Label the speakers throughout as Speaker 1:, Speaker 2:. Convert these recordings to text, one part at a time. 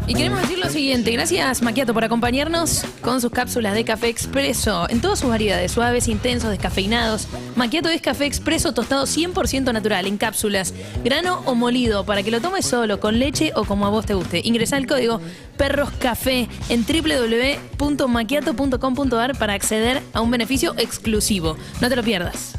Speaker 1: Y queremos decir lo siguiente, gracias Macchiato por acompañarnos con sus cápsulas de café expreso en todas sus variedades, suaves, intensos, descafeinados. Macchiato es café expreso tostado 100% natural en cápsulas, grano o molido, para que lo tomes solo, con leche o como a vos te guste. Ingresá el código PERROSCAFÉ en www.macchiato.com.ar para acceder a un beneficio exclusivo. No te lo pierdas.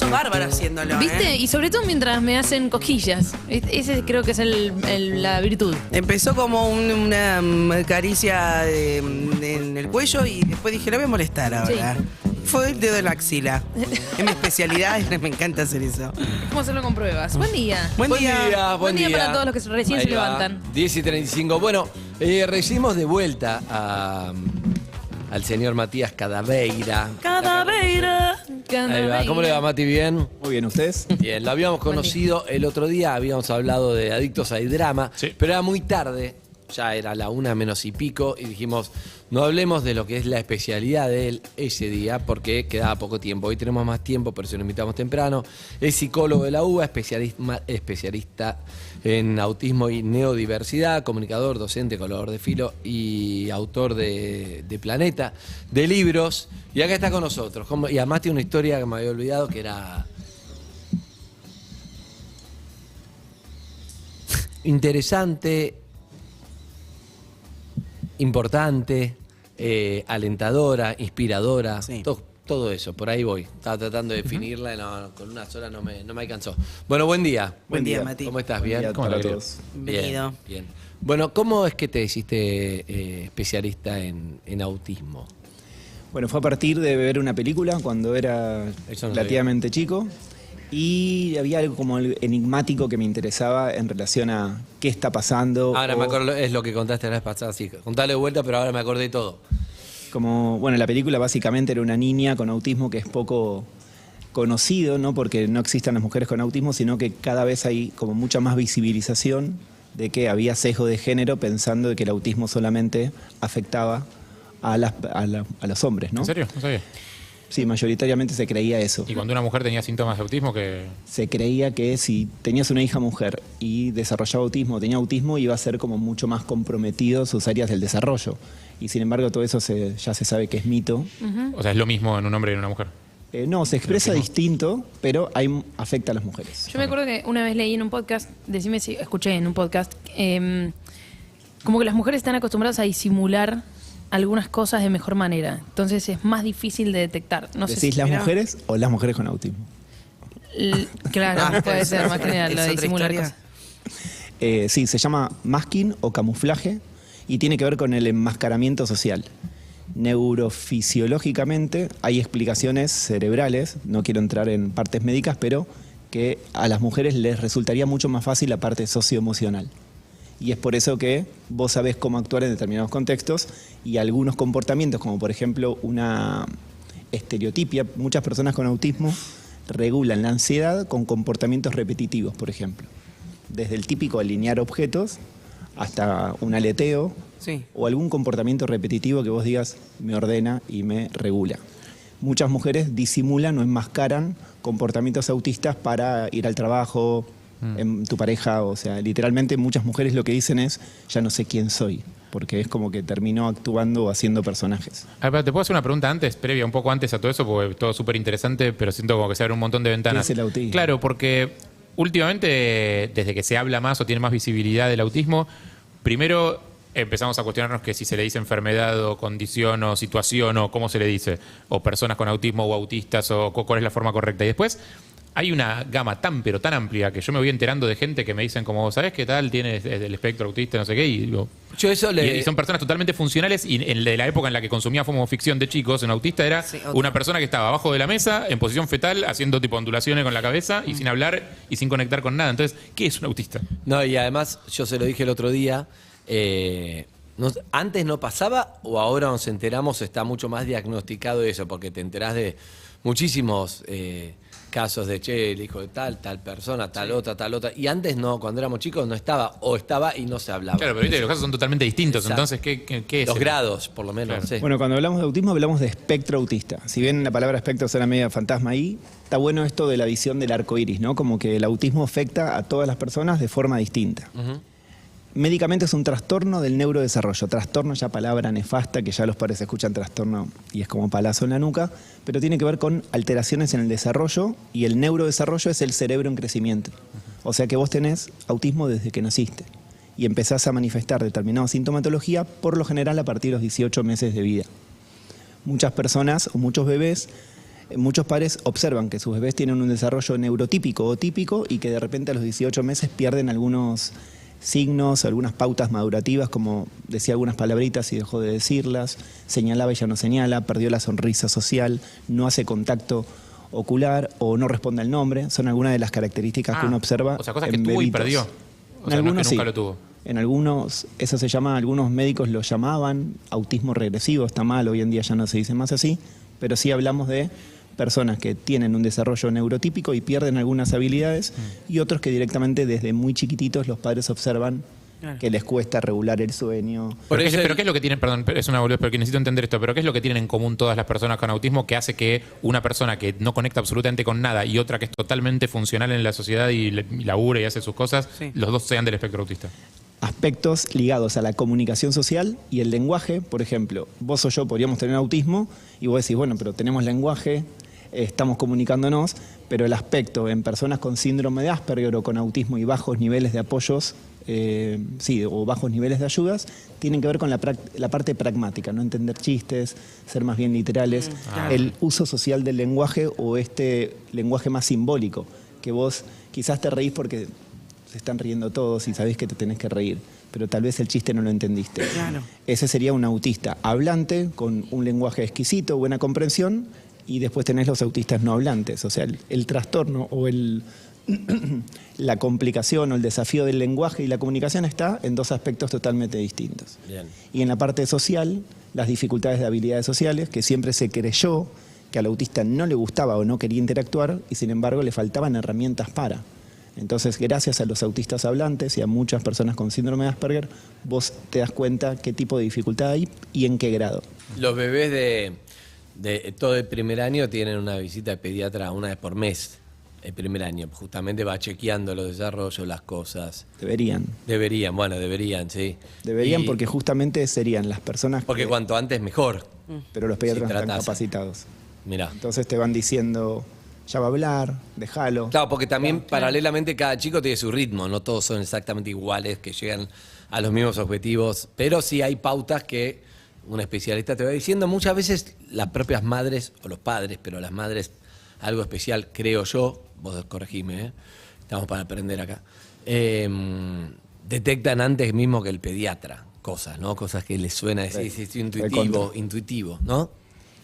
Speaker 2: Bárbara haciéndolo,
Speaker 1: ¿Viste? Y sobre todo mientras me hacen cosquillas. Ese creo que es la virtud.
Speaker 2: Empezó como una caricia en el cuello y después dije, la voy a molestar ahora. Sí. Fue el dedo de la axila. Es mi especialidad y me encanta hacer eso.
Speaker 1: Vamos a hacerlo con pruebas. Buen día.
Speaker 2: Buen día.
Speaker 1: Buen día para todos los que recién se levantan.
Speaker 3: 10:35. Bueno, recibimos de vuelta al señor Matías Cadaveira.
Speaker 1: Cadaveira.
Speaker 3: Ahí va. ¿Cómo le va, Mati? ¿Bien?
Speaker 4: Muy bien, ¿ustedes?
Speaker 3: Bien, lo habíamos conocido el otro día, habíamos hablado de Adictos al Drama, sí, pero era muy tarde, ya era la 1 menos y pico, y dijimos, no hablemos de lo que es la especialidad de él ese día, porque quedaba poco tiempo. Hoy tenemos más tiempo, pero si lo invitamos temprano. Es psicólogo de la UBA, especialista en autismo y neodiversidad, comunicador, docente, colaborador de Filo y autor de Planeta, de libros. Y acá está con nosotros. Y además tiene una historia que me había olvidado, que era interesante, importante, alentadora, inspiradora, sí. Todo eso, por ahí voy. Estaba tratando de definirla y con unas horas no me alcanzó. Bueno, buen día.
Speaker 2: Buen día, Mati.
Speaker 3: ¿Cómo estás? ¿Bien?
Speaker 4: ¿Cómo están todos?
Speaker 2: Bienvenido.
Speaker 3: Bien. Bueno, ¿cómo es que te hiciste especialista en autismo?
Speaker 4: Bueno, fue a partir de ver una película cuando era relativamente chico. Y había algo como enigmático que me interesaba en relación a qué está pasando.
Speaker 3: Ahora me acuerdo, es lo que contaste la vez pasada, sí. Contale de vuelta, pero ahora me acordé de todo.
Speaker 4: Como, bueno, la película básicamente era una niña con autismo que es poco conocido, no porque no existan las mujeres con autismo, sino que cada vez hay como mucha más visibilización de que había sesgo de género pensando de que el autismo solamente afectaba a los hombres, ¿no?
Speaker 5: ¿En serio? No sabía.
Speaker 4: Sí, mayoritariamente se creía eso.
Speaker 5: ¿Y cuando una mujer tenía síntomas de autismo que...?
Speaker 4: Se creía que si tenías una hija mujer y desarrollaba autismo, tenía autismo, iba a ser como mucho más comprometido sus áreas del desarrollo. Y sin embargo todo eso ya se sabe que es mito.
Speaker 5: O sea, es lo mismo en un hombre y en una mujer.
Speaker 4: No, se expresa distinto, pero afecta a las mujeres.
Speaker 1: Yo me acuerdo que una vez leí en un podcast, decime si escuché en un podcast, como que las mujeres están acostumbradas a disimular algunas cosas de mejor manera. Entonces es más difícil de detectar. No
Speaker 4: ¿Decís
Speaker 1: sé si
Speaker 4: las mujeres o las mujeres con autismo?
Speaker 1: Claro, puede ser más general lo de disimular cosas.
Speaker 4: Sí, se llama masking o camuflaje y tiene que ver con el enmascaramiento social. Neurofisiológicamente hay explicaciones cerebrales, no quiero entrar en partes médicas, pero que a las mujeres les resultaría mucho más fácil la parte socioemocional. Y es por eso que vos sabés cómo actuar en determinados contextos y algunos comportamientos, como por ejemplo una estereotipia. Muchas personas con autismo regulan la ansiedad con comportamientos repetitivos, por ejemplo. Desde el típico alinear objetos hasta un aleteo, sí, o algún comportamiento repetitivo que vos digas me ordena y me regula. Muchas mujeres disimulan o enmascaran comportamientos autistas para ir al trabajo, en tu pareja, o sea, literalmente muchas mujeres lo que dicen es ya no sé quién soy, porque es como que terminó actuando o haciendo personajes.
Speaker 5: A ver, ¿te puedo hacer una pregunta antes, previa, un poco antes a todo eso? Porque todo súper interesante, pero siento como que se abre un montón de ventanas.
Speaker 4: ¿Qué es el autismo?
Speaker 5: Claro, porque últimamente, desde que se habla más o tiene más visibilidad del autismo, primero empezamos a cuestionarnos que si se le dice enfermedad o condición o situación o cómo se le dice, o personas con autismo o autistas o cuál es la forma correcta. Y después hay una gama tan, pero tan amplia que yo me voy enterando de gente que me dicen como, ¿sabés qué tal? Tienes el espectro autista, no sé qué, y digo... y son personas totalmente funcionales y de la época en la que consumía ficción de chicos, un autista era una persona que estaba abajo de la mesa, en posición fetal, haciendo tipo ondulaciones con la cabeza y sin hablar y sin conectar con nada. Entonces, ¿qué es un autista?
Speaker 3: No, y además, yo se lo dije el otro día, ¿antes no pasaba o ahora nos enteramos está mucho más diagnosticado eso? Porque te enterás de muchísimos... casos de, che, el hijo de tal persona, tal otra. Y antes no, cuando éramos chicos no estaba, o estaba y no se hablaba.
Speaker 5: Claro, pero viste, los casos son totalmente distintos.
Speaker 3: Exacto.
Speaker 5: Entonces, ¿qué es?
Speaker 3: Los grados, por lo menos.
Speaker 5: Claro.
Speaker 3: Sí.
Speaker 4: Bueno, cuando hablamos de autismo hablamos de espectro autista. Si bien la palabra espectro suena media fantasma ahí, está bueno esto de la visión del arco iris, ¿no? Como que el autismo afecta a todas las personas de forma distinta. Médicamente es un trastorno del neurodesarrollo. Trastorno, ya palabra nefasta, que ya los padres escuchan trastorno y es como palazo en la nuca, pero tiene que ver con alteraciones en el desarrollo, y el neurodesarrollo es el cerebro en crecimiento. O sea que vos tenés autismo desde que naciste y empezás a manifestar determinada sintomatología, por lo general a partir de los 18 meses de vida. Muchas personas o muchos bebés, muchos padres observan que sus bebés tienen un desarrollo neurotípico o típico y que de repente a los 18 meses pierden algunos signos, algunas pautas madurativas, como decía algunas palabritas y dejó de decirlas, señalaba y ya no señala, perdió la sonrisa social, no hace contacto ocular o no responde al nombre. Son algunas de las características que uno observa.
Speaker 5: O sea, cosas
Speaker 4: en
Speaker 5: que tuvo y
Speaker 4: bebitos.
Speaker 5: perdió. O sea, no es que nunca lo tuvo.
Speaker 4: En algunos, eso se llama, algunos médicos lo llamaban autismo regresivo, está mal, hoy en día ya no se dice más así, pero sí hablamos de personas que tienen un desarrollo neurotípico y pierden algunas habilidades, y otros que directamente desde muy chiquititos los padres observan que les cuesta regular el sueño.
Speaker 5: Pero ¿qué es lo que tienen? Perdón, es una boludez, pero que necesito entender esto. Pero ¿qué es lo que tienen en común todas las personas con autismo que hace que una persona que no conecta absolutamente con nada y otra que es totalmente funcional en la sociedad y labura y hace sus cosas, los dos sean del espectro autista?
Speaker 4: Aspectos ligados a la comunicación social y el lenguaje. Por ejemplo, vos o yo podríamos tener autismo y vos decís, bueno, pero tenemos lenguaje, estamos comunicándonos, pero el aspecto en personas con síndrome de Asperger o con autismo y bajos niveles de apoyos, o bajos niveles de ayudas, tienen que ver con la parte pragmática, no entender chistes, ser más bien literales, el uso social del lenguaje o este lenguaje más simbólico, que vos quizás te reís porque se están riendo todos y sabés que te tenés que reír, pero tal vez el chiste no lo entendiste.
Speaker 2: Claro.
Speaker 4: Ese sería un autista hablante con un lenguaje exquisito, buena comprensión, y después tenés los autistas no hablantes. O sea, el trastorno o la complicación o el desafío del lenguaje y la comunicación está en dos aspectos totalmente distintos.
Speaker 3: Bien.
Speaker 4: Y en la parte social, las dificultades de habilidades sociales, que siempre se creyó que al autista no le gustaba o no quería interactuar, y sin embargo le faltaban herramientas para. Entonces, gracias a los autistas hablantes y a muchas personas con síndrome de Asperger, vos te das cuenta qué tipo de dificultad hay y en qué grado.
Speaker 3: Los bebés de todo el primer año tienen una visita de pediatra una vez por mes. El primer año, justamente va chequeando los desarrollos, las cosas.
Speaker 4: Deberían.
Speaker 3: Deberían, sí.
Speaker 4: Deberían, porque justamente serían las personas
Speaker 3: Porque cuanto antes mejor.
Speaker 4: pero los pediatras
Speaker 3: si
Speaker 4: no están
Speaker 3: tratás.
Speaker 4: capacitados.
Speaker 3: Mirá.
Speaker 4: Entonces te van diciendo, ya va a hablar, déjalo.
Speaker 3: Claro, porque también paralelamente cada chico tiene su ritmo, no todos son exactamente iguales, que llegan a los mismos objetivos, pero sí hay pautas que un especialista te va diciendo. Muchas veces las propias madres o los padres, pero las madres algo especial, creo yo, vos corregime, estamos para aprender acá, detectan antes mismo que el pediatra cosas, ¿no? Cosas que les suena es intuitivo, ¿no?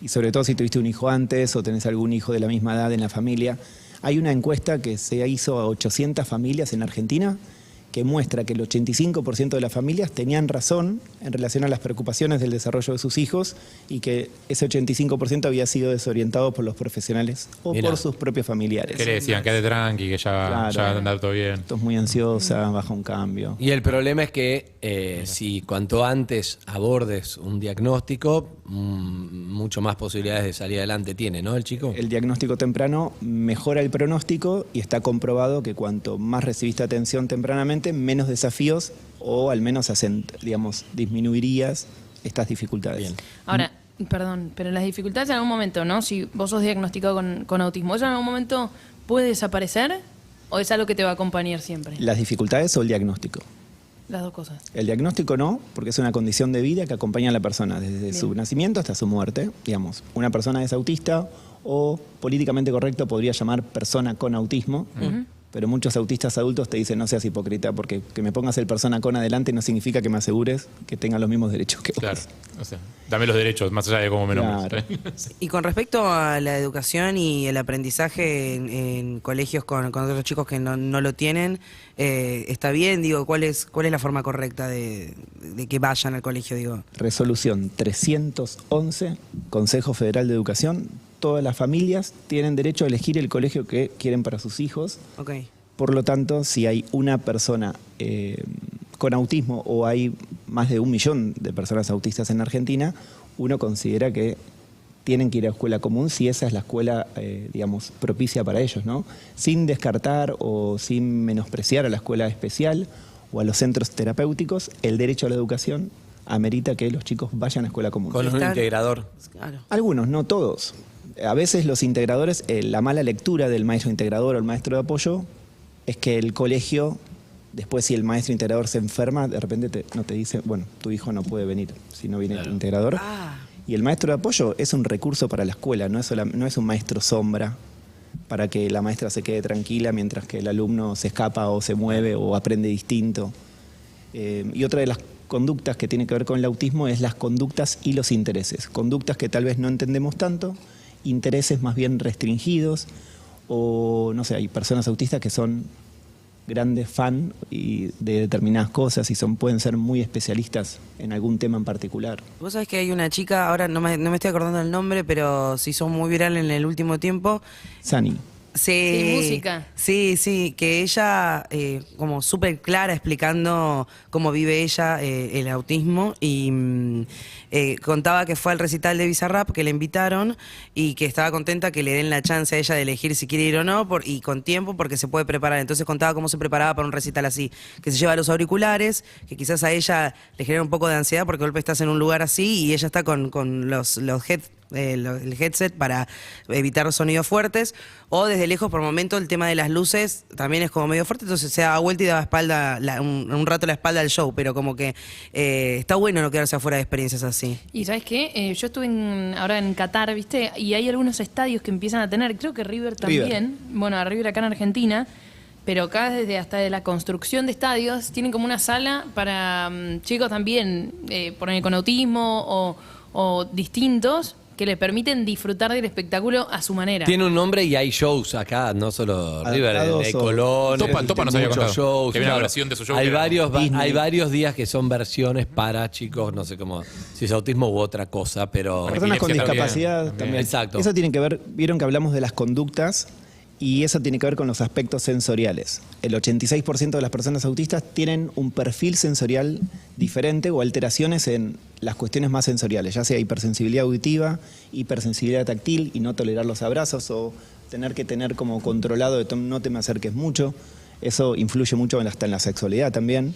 Speaker 4: Y sobre todo si tuviste un hijo antes o tenés algún hijo de la misma edad en la familia. Hay una encuesta que se hizo a 800 familias en Argentina que muestra que el 85% de las familias tenían razón en relación a las preocupaciones del desarrollo de sus hijos, y que ese 85% había sido desorientado por los profesionales o por sus propios familiares.
Speaker 5: ¿Qué le decían? Quédate tranqui, que ya va a andar todo bien.
Speaker 4: Estás muy ansiosa, baja un cambio.
Speaker 3: Y el problema es que si cuanto antes abordes un diagnóstico, mucho más posibilidades de salir adelante tiene, ¿no, el chico?
Speaker 4: El diagnóstico temprano mejora el pronóstico, y está comprobado que cuanto más recibiste atención tempranamente, menos desafíos, o al menos disminuirías estas dificultades.
Speaker 3: Bien.
Speaker 1: Ahora, perdón, pero las dificultades en algún momento, ¿no? Si vos sos diagnosticado con autismo, ¿eso en algún momento puede desaparecer o es algo que te va a acompañar siempre?
Speaker 4: ¿Las dificultades o el diagnóstico?
Speaker 1: Las dos cosas.
Speaker 4: El diagnóstico no, porque es una condición de vida que acompaña a la persona desde su nacimiento hasta su muerte. Digamos, una persona es autista, o políticamente correcto podría llamar persona con autismo. Pero muchos autistas adultos te dicen, no seas hipócrita, porque que me pongas el persona con adelante no significa que me asegures que tenga los mismos derechos que vos.
Speaker 5: Claro, o sea, dame los derechos, más allá de cómo me nombres.
Speaker 4: Claro.
Speaker 2: Y con respecto a la educación y el aprendizaje en colegios con otros chicos que no lo tienen, ¿está bien? Digo, ¿cuál es la forma correcta de que vayan al colegio? Digo.
Speaker 4: Resolución 311, Consejo Federal de Educación. todas las familias tienen derecho a elegir el colegio que quieren para sus hijos.
Speaker 2: Ok.
Speaker 4: Por lo tanto, si hay una persona con autismo o hay más de 1 millón de personas autistas en Argentina, uno considera que tienen que ir a escuela común si esa es la escuela, digamos, propicia para ellos, ¿no? Sin descartar o sin menospreciar a la escuela especial o a los centros terapéuticos, el derecho a la educación amerita que los chicos vayan a escuela común.
Speaker 3: Con un integrador.
Speaker 2: Claro.
Speaker 4: Algunos, no todos. A veces los integradores, la mala lectura del maestro integrador o el maestro de apoyo es que el colegio, después si el maestro integrador se enferma, de repente no te dice, bueno, tu hijo no puede venir si no viene el integrador. Y el maestro de apoyo es un recurso para la escuela, no es un maestro sombra para que la maestra se quede tranquila mientras que el alumno se escapa o se mueve o aprende distinto. Y otra de las conductas que tiene que ver con el autismo es las conductas y los intereses. Conductas que tal vez no entendemos tanto, intereses más bien restringidos, o no sé, hay personas autistas que son grandes fan de determinadas cosas y pueden ser muy especialistas en algún tema en particular.
Speaker 2: Vos sabés que hay una chica, ahora no me estoy acordando el nombre, pero se hizo muy viral en el último tiempo.
Speaker 4: Sani.
Speaker 1: Sí, música.
Speaker 2: Sí, que ella como súper clara explicando cómo vive ella el autismo y contaba que fue al recital de Bizarrap que le invitaron y que estaba contenta que le den la chance a ella de elegir si quiere ir o no y con tiempo porque se puede preparar. Entonces contaba cómo se preparaba para un recital así, que se lleva los auriculares, que quizás a ella le genera un poco de ansiedad porque de golpe estás en un lugar así y ella está con el headset para evitar sonidos fuertes, o desde lejos por momento el tema de las luces también es como medio fuerte, entonces se daba vuelta y daba espalda un rato la espalda al show, pero como que está bueno no quedarse afuera de experiencias así.
Speaker 1: Y ¿sabes qué? Yo estuve ahora en Qatar, ¿viste? Y hay algunos estadios que empiezan a tener, creo que River también, bueno, a River acá en Argentina, pero acá desde hasta de la construcción de estadios tienen como una sala para chicos también, poner con autismo o distintos, que les permiten disfrutar del espectáculo a su manera.
Speaker 3: Tiene un nombre y hay shows acá, no solo River, de Colón.
Speaker 5: Topa nos había contado.
Speaker 3: Shows,
Speaker 5: que había una versión de su show.
Speaker 3: Hay varios días que son versiones para chicos, no sé cómo, si es autismo u otra cosa, pero...
Speaker 4: Personas con discapacidad también.
Speaker 3: Exacto.
Speaker 4: Eso tiene que ver, vieron que hablamos de las conductas y eso tiene que ver con los aspectos sensoriales. El 86% de las personas autistas tienen un perfil sensorial diferente o alteraciones en las cuestiones más sensoriales, ya sea hipersensibilidad auditiva, hipersensibilidad táctil y no tolerar los abrazos o tener que tener como controlado de no te me acerques mucho. Eso influye mucho hasta en la sexualidad también.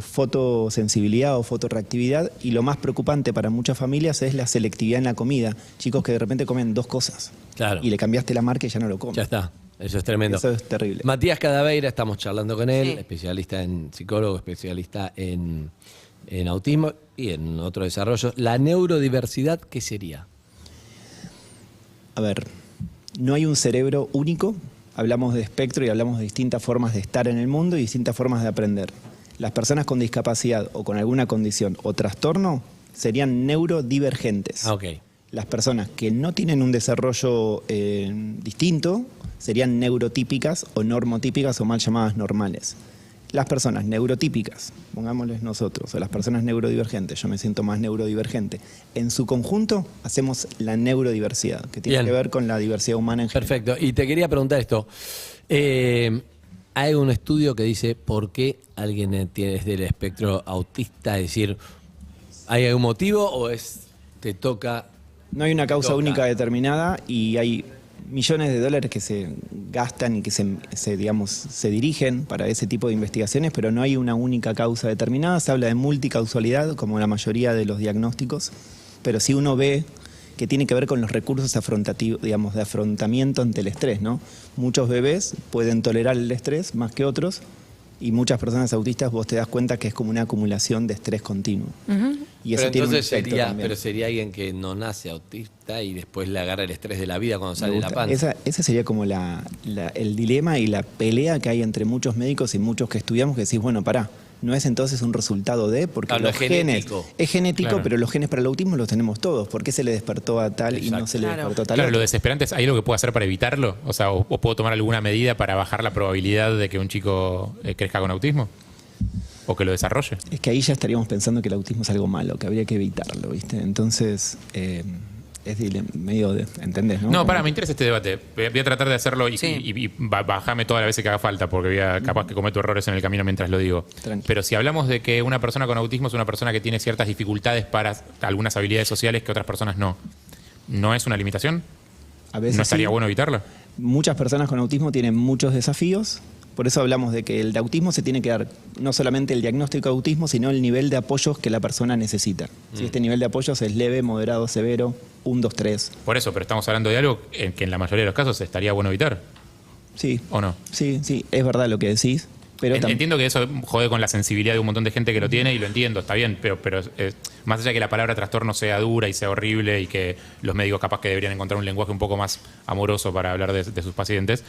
Speaker 4: Fotosensibilidad o fotorreactividad, y lo más preocupante para muchas familias es la selectividad en la comida. Chicos que de repente comen 2 cosas y le cambiaste la marca y ya no lo comen.
Speaker 3: Ya está, eso es tremendo.
Speaker 4: Eso es terrible.
Speaker 3: Matías Cadaveira, estamos charlando con él, especialista en psicólogo, especialista en autismo y en otro desarrollo. La neurodiversidad, ¿qué sería?
Speaker 4: A ver, no hay un cerebro único. Hablamos de espectro y hablamos de distintas formas de estar en el mundo y distintas formas de aprender. Las personas con discapacidad o con alguna condición o trastorno serían neurodivergentes. Las personas que no tienen un desarrollo distinto serían neurotípicas o normotípicas o mal llamadas normales. Las personas neurotípicas, pongámosles nosotros, o las personas neurodivergentes, yo me siento más neurodivergente, en su conjunto hacemos la neurodiversidad, que tiene que ver con la diversidad humana en general.
Speaker 3: Perfecto. Y te quería preguntar esto. Hay un estudio que dice por qué alguien es del espectro autista, es decir, ¿hay algún motivo o te toca?
Speaker 4: No hay una causa única determinada y hay millones de dólares que se gastan y que se dirigen para ese tipo de investigaciones, pero no hay una única causa determinada. Se habla de multicausalidad, como la mayoría de los diagnósticos, pero sí uno ve que tiene que ver con los recursos afrontativos, digamos, de afrontamiento ante el estrés, ¿no? Muchos bebés pueden tolerar el estrés más que otros y muchas personas autistas vos te das cuenta que es como una acumulación de estrés continuo. Y eso
Speaker 3: pero
Speaker 4: tiene
Speaker 3: entonces
Speaker 4: un efecto también.
Speaker 3: pero sería alguien que no nace autista y después le agarra el estrés de la vida cuando sale de la panza.
Speaker 4: Ese sería como el dilema y la pelea que hay entre muchos médicos y muchos que estudiamos, que decís, bueno, pará, no es entonces un resultado de, porque los genes es genético, pero los genes para el autismo los tenemos todos. ¿Por qué se le despertó a tal y no se le despertó a tal?
Speaker 5: Claro, lo desesperante es, ¿hay algo que puedo hacer para evitarlo? O sea, ¿o puedo tomar alguna medida para bajar la probabilidad de que un chico crezca con autismo? ¿O que lo desarrolle?
Speaker 4: Es que ahí ya estaríamos pensando que el autismo es algo malo, que habría que evitarlo, ¿viste? Entonces, medio de, ¿entendés? No,
Speaker 5: No, me interesa este debate. Voy a tratar de hacerlo y,
Speaker 2: Sí.
Speaker 5: y bajame todas las veces que haga falta, porque capaz que cometo errores en el camino mientras lo digo.
Speaker 4: Tranqui.
Speaker 5: Pero si hablamos de que una persona con autismo es una persona que tiene ciertas dificultades para algunas habilidades sociales que otras personas no, ¿no es una limitación?
Speaker 4: a veces
Speaker 5: ¿No estaría
Speaker 4: sí.
Speaker 5: bueno evitarla?
Speaker 4: Muchas personas con autismo tienen muchos desafíos, por eso hablamos de que el de autismo se tiene que dar no solamente el diagnóstico de autismo, sino el nivel de apoyos que la persona necesita. Si este nivel de apoyos es leve, moderado, severo, 1, 2, 3.
Speaker 5: Por eso, pero estamos hablando de algo que en la mayoría de los casos estaría bueno evitar,
Speaker 4: Sí,
Speaker 5: ¿o no?
Speaker 4: sí, es verdad lo que decís, pero
Speaker 5: Entiendo que eso jode con la sensibilidad de un montón de gente que lo tiene y lo entiendo, está bien, pero más allá de que la palabra trastorno sea dura y sea horrible y que los médicos capaz que deberían encontrar un lenguaje un poco más amoroso para hablar de sus pacientes,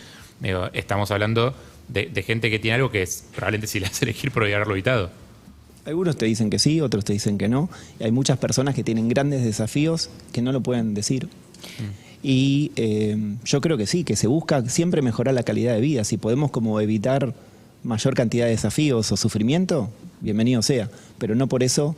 Speaker 5: estamos hablando de gente que tiene algo que probablemente si le hace elegir podría haberlo evitado.
Speaker 4: algunos te dicen que sí, otros te dicen que no. Y hay muchas personas que tienen grandes desafíos que no lo pueden decir. Y yo creo que sí, que se busca siempre mejorar la calidad de vida. Si podemos como evitar mayor cantidad de desafíos o sufrimiento, bienvenido sea. Pero no por eso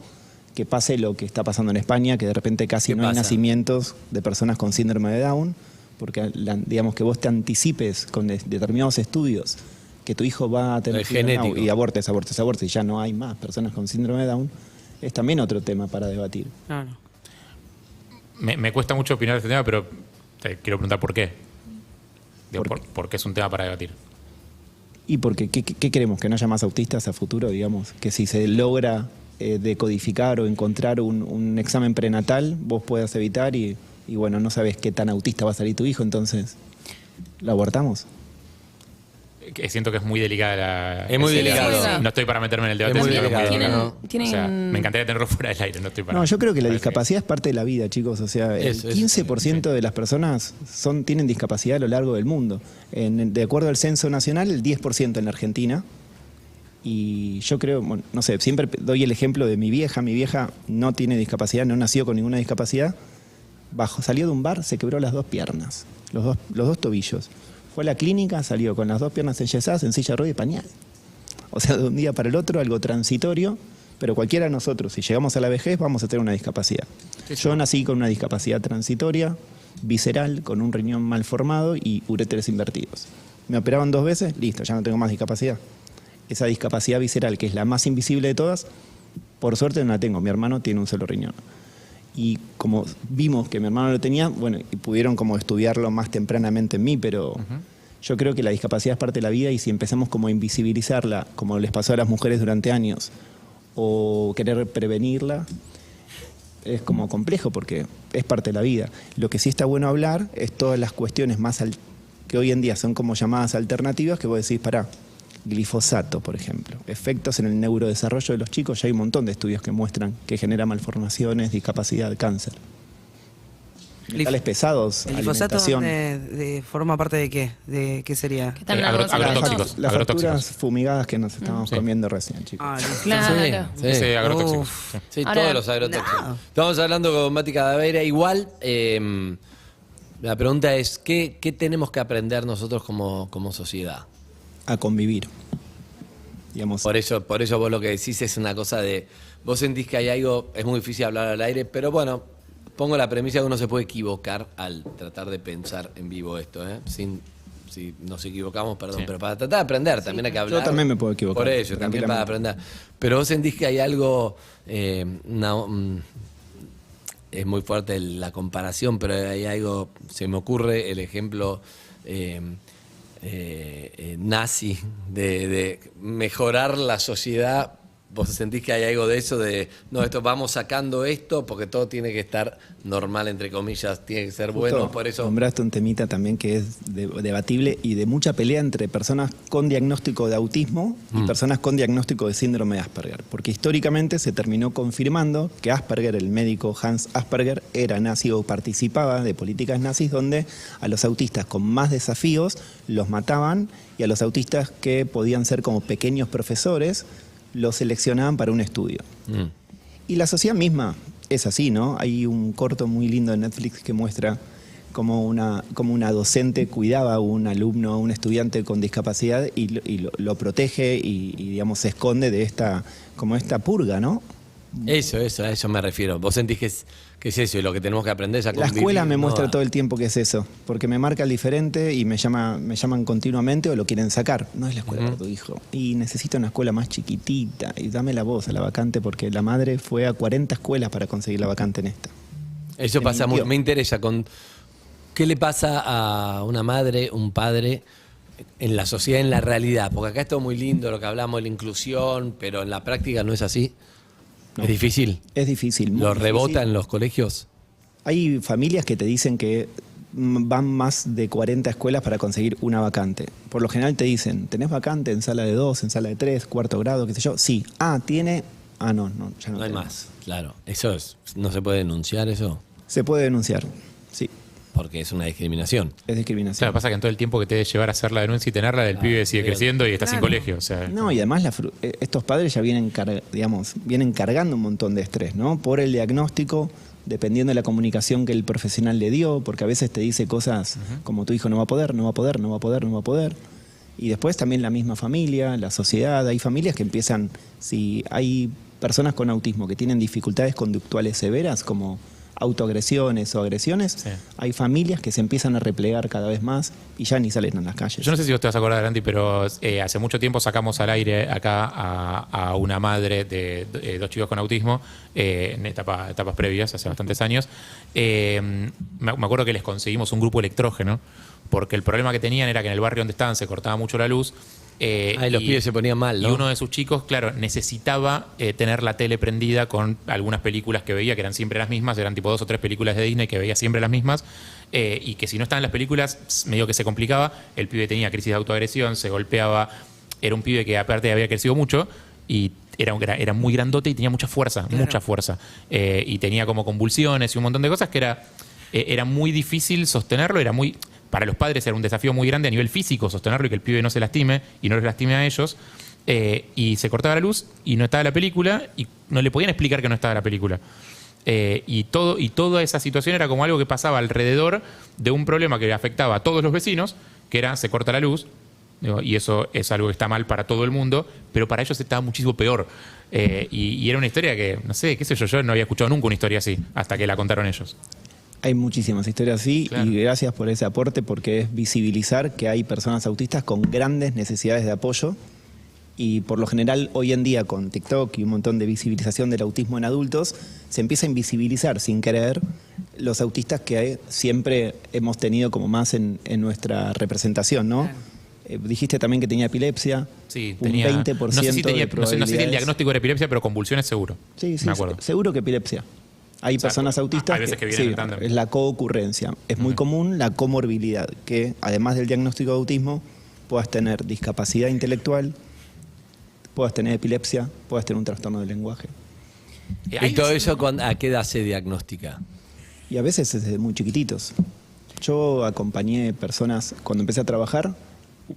Speaker 4: que pase lo que está pasando en España, que de repente casi
Speaker 3: ¿Qué
Speaker 4: no hay
Speaker 3: pasa?
Speaker 4: nacimientos de personas con síndrome de Down, porque digamos que vos te anticipes con determinados estudios que tu hijo va a tener
Speaker 3: Es
Speaker 4: síndrome de Down
Speaker 3: genético.
Speaker 4: y abortes y ya no hay más personas con síndrome de Down, es también otro tema para debatir.
Speaker 2: Claro.
Speaker 5: Me cuesta mucho opinar de este tema, pero te quiero preguntar por qué. Digo, ¿por qué es un tema para debatir?
Speaker 4: Y porque, ¿qué queremos? ¿Que no haya más autistas a futuro, digamos? Que si se logra decodificar o encontrar un examen prenatal, vos puedas evitar y bueno, no sabes qué tan autista va a salir tu hijo, entonces, ¿lo abortamos?
Speaker 5: Siento que es muy delicada la...
Speaker 3: Es muy delicado.
Speaker 5: Sí. No estoy para meterme en el debate.
Speaker 3: Es muy
Speaker 5: sino que
Speaker 3: delicado,
Speaker 1: Tienen,
Speaker 3: ¿no?
Speaker 1: tienen-
Speaker 5: O sea, me encantaría tenerlo fuera del aire, no estoy para...
Speaker 4: No, yo creo que la
Speaker 5: parece
Speaker 4: discapacidad es parte de la vida, chicos. O sea, el
Speaker 3: Eso,
Speaker 4: 15% de las personas tienen discapacidad a lo largo del mundo. De acuerdo al Censo Nacional, el 10% en la Argentina. Y yo creo, bueno, no sé, siempre doy el ejemplo de mi vieja. Mi vieja no tiene discapacidad, no nació con ninguna discapacidad. Salió de un bar, se quebró las 2 piernas, los dos tobillos. Fue a la clínica, salió con las 2 piernas enyesadas, en silla de ruedas y pañal. O sea, de un día para el otro, algo transitorio, pero cualquiera de nosotros, si llegamos a la vejez, vamos a tener una discapacidad. Yo nací con una discapacidad transitoria, visceral, con un riñón mal formado y uréteres invertidos. Me operaban 2 veces, listo, ya no tengo más discapacidad. Esa discapacidad visceral, que es la más invisible de todas, por suerte no la tengo. Mi hermano tiene un solo riñón. Y como vimos que mi hermano lo tenía, bueno, y pudieron como estudiarlo más tempranamente en mí, pero yo creo que la discapacidad es parte de la vida y si empezamos como a invisibilizarla, como les pasó a las mujeres durante años, o querer prevenirla, es como complejo porque es parte de la vida. Lo que sí está bueno hablar es todas las cuestiones que hoy en día son como llamadas alternativas que vos decís, pará, glifosato, por ejemplo. Efectos en el neurodesarrollo de los chicos, ya hay un montón de estudios que muestran que genera malformaciones, discapacidad, cáncer. Metales pesados,
Speaker 2: ¿El glifosato
Speaker 4: alimentación.
Speaker 2: forma parte de qué? ¿De qué sería?
Speaker 1: que están
Speaker 5: agrotóxicos.
Speaker 4: Las
Speaker 5: agrotóxicos.
Speaker 4: facturas fumigadas que nos estábamos comiendo recién, chicos.
Speaker 2: Ah,
Speaker 1: Claro.
Speaker 3: Sí.
Speaker 5: Ese agrotóxico.
Speaker 2: Uf.
Speaker 5: Sí.
Speaker 3: Sí,
Speaker 1: Ahora,
Speaker 3: todos los agrotóxicos.
Speaker 2: no.
Speaker 3: Estamos hablando con Mati Cadaveira. Igual, la pregunta es, ¿qué tenemos que aprender nosotros como sociedad?
Speaker 4: A convivir. Digamos,
Speaker 3: Por eso vos lo que decís es una cosa de... Vos sentís que hay algo... Es muy difícil hablar al aire, pero bueno, pongo la premisa que uno se puede equivocar al tratar de pensar en vivo esto, ¿eh? Si nos equivocamos, perdón,
Speaker 5: Sí.
Speaker 3: pero para tratar de aprender también hay que hablar.
Speaker 4: Yo también me puedo equivocar,
Speaker 3: Por eso, también para aprender. Pero vos sentís que hay algo... es muy fuerte la comparación, pero hay algo... Se me ocurre el ejemplo... nazi de mejorar la sociedad. ¿Vos sentís que hay algo de eso de no, vamos sacando esto porque todo tiene que estar normal, entre comillas, tiene que ser bueno,
Speaker 4: justo
Speaker 3: por eso?
Speaker 4: nombraste un temita también que es debatible y de mucha pelea entre personas con diagnóstico de autismo y personas con diagnóstico de síndrome de Asperger, porque históricamente se terminó confirmando que Asperger, el médico Hans Asperger, era nazi o participaba de políticas nazis donde a los autistas con más desafíos los mataban y a los autistas que podían ser como pequeños profesores los seleccionaban para un estudio. Y la sociedad misma es así, ¿no? Hay un corto muy lindo en Netflix que muestra cómo una docente cuidaba a un alumno, a un estudiante con discapacidad y lo protege y, digamos, se esconde de esta purga, ¿no?
Speaker 3: Eso, a eso me refiero. ¿Vos sentís que es eso y lo que tenemos que aprender es a
Speaker 4: La
Speaker 3: convivir?
Speaker 4: escuela me
Speaker 3: ¿no?
Speaker 4: muestra todo el tiempo que es eso, porque me marca el diferente y me llaman continuamente o lo quieren sacar. No es la escuela para tu hijo. Y necesito una escuela más chiquitita y dame la voz a la vacante porque la madre fue a 40 escuelas para conseguir la vacante en esta.
Speaker 3: Eso
Speaker 4: Se
Speaker 3: pasa
Speaker 4: mintió.
Speaker 3: me interesa con qué le pasa a una madre, un padre en la sociedad, en la realidad, porque acá es todo muy lindo lo que hablamos de la inclusión, pero en la práctica no es así.
Speaker 4: No.
Speaker 3: Es difícil.
Speaker 4: Es difícil. muy
Speaker 3: ¿Lo
Speaker 4: difícil.
Speaker 3: rebota en los colegios?
Speaker 4: Hay familias que te dicen que van más de 40 escuelas para conseguir una vacante. Por lo general te dicen, ¿tenés vacante en sala de 2, en sala de 3, cuarto grado, qué sé yo? Sí. ¿Tiene? No, ya no
Speaker 3: No hay
Speaker 4: tenemos.
Speaker 3: más, claro. ¿Eso no se puede denunciar eso?
Speaker 4: Se puede denunciar, sí.
Speaker 3: Porque es una discriminación.
Speaker 4: Es discriminación.
Speaker 5: Claro, pasa que en todo el tiempo que te debe llevar a hacer la denuncia y tenerla, del pibe sigue creciendo y está sin colegio. O sea,
Speaker 4: No, y además estos padres ya vienen cargando un montón de estrés, ¿no? Por el diagnóstico, dependiendo de la comunicación que el profesional le dio, porque a veces te dice cosas como tu hijo no va a poder, no va a poder, no va a poder, no va a poder. Y después también la misma familia, la sociedad, hay familias que empiezan, si hay personas con autismo que tienen dificultades conductuales severas, como autoagresiones o agresiones,
Speaker 5: Sí.
Speaker 4: hay familias que se empiezan a replegar cada vez más y ya ni salen a las calles.
Speaker 5: yo no sé si vos te vas a acordar, Andy, pero hace mucho tiempo sacamos al aire acá a una madre de dos chicos con autismo en etapas previas, hace bastantes años. Me acuerdo que les conseguimos un grupo electrógeno porque el problema que tenían era que en el barrio donde estaban se cortaba mucho la luz.
Speaker 3: Y los pibes se ponían mal, ¿no?
Speaker 5: Y uno de sus chicos, claro, necesitaba tener la tele prendida con algunas películas que veía, que eran siempre las mismas, eran tipo 2 o 3 películas de Disney que veía siempre las mismas, y que si no estaban las películas, medio que se complicaba, el pibe tenía crisis de autoagresión, se golpeaba, era un pibe que aparte había crecido mucho, y era muy grandote y tenía mucha fuerza, y tenía como convulsiones y un montón de cosas que era muy difícil sostenerlo, para los padres era un desafío muy grande a nivel físico sostenerlo y que el pibe no se lastime y no les lastime a ellos. Y se cortaba la luz y no estaba la película y no le podían explicar que no estaba la película. Y toda esa situación era como algo que pasaba alrededor de un problema que afectaba a todos los vecinos, que era se corta la luz, y eso es algo que está mal para todo el mundo, pero para ellos estaba muchísimo peor. Y era una historia que, no sé, qué sé yo no había escuchado nunca una historia así, hasta que la contaron ellos.
Speaker 4: Hay muchísimas historias así
Speaker 5: Claro.
Speaker 4: y gracias por ese aporte porque es visibilizar que hay personas autistas con grandes necesidades de apoyo y por lo general hoy en día con TikTok y un montón de visibilización del autismo en adultos se empieza a invisibilizar sin querer los autistas que siempre hemos tenido como más en nuestra representación, ¿no? Dijiste también que tenía epilepsia,
Speaker 5: Sí,
Speaker 4: un
Speaker 5: tenía.
Speaker 4: 20%
Speaker 5: No sé si
Speaker 4: de
Speaker 5: no sé si el
Speaker 4: probabilidades.
Speaker 5: diagnóstico era epilepsia, pero convulsiones seguro.
Speaker 4: Sí,
Speaker 5: me acuerdo.
Speaker 4: seguro que epilepsia. Hay
Speaker 5: O sea,
Speaker 4: personas autistas
Speaker 5: hay veces que vienen en tándem.
Speaker 4: es la coocurrencia. Es muy común la comorbilidad, que además del diagnóstico de autismo, puedas tener discapacidad intelectual, puedas tener epilepsia, puedas tener un trastorno del lenguaje.
Speaker 3: ¿Y todo eso a qué edad se diagnostica?
Speaker 4: Y a veces desde muy chiquititos. Yo acompañé personas, cuando empecé a trabajar,